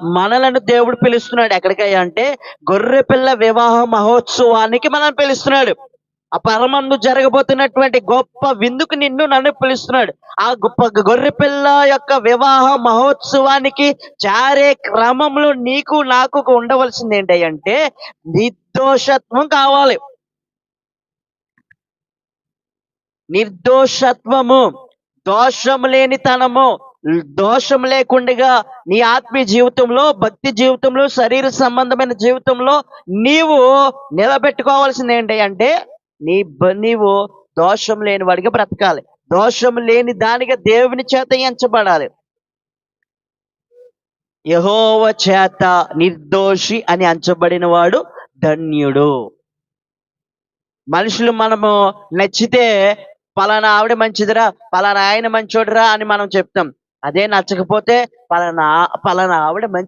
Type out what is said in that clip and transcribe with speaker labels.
Speaker 1: మనలను దేవుడు పిలుస్తున్నాడు ఎక్కడికయ్యా అంటే గొర్రె పిల్ల వివాహ మహోత్సవానికి మనల్ని పిలుస్తున్నాడు. ఆ పరమందు జరగబోతున్నటువంటి గొప్ప విందుకు నిన్ను నన్ను పిలుస్తున్నాడు. ఆ గొప్ప గొర్రె పిల్ల యొక్క వివాహ మహోత్సవానికి చేరే క్రమంలో నీకు నాకు ఉండవలసింది ఏంటంటే నిర్దోషత్వం కావాలి. నిర్దోషత్వము, దోషం లేనితనము, దోషం లేకుండగా నీ ఆత్మీయ జీవితంలో, భక్తి జీవితంలో, శరీర సంబంధమైన జీవితంలో నీవు నిలబెట్టుకోవాల్సింది ఏంటి అంటే నీవు దోషం లేని వాడిగా బ్రతకాలి. దోషం లేని దానిగా దేవుని చేత ఎంచబడాలి. యెహోవా చేత నిర్దోషి అని ఎంచబడిన వాడు ధన్యుడు. మనుషులు మనము నచ్చితే పలానా ఆవిడ మంచిదిరా, పలానా ఆయన మంచోడురా అని మనం చెప్తాం. అదే నచ్చకపోతే పలానా పలానా ఆవిడ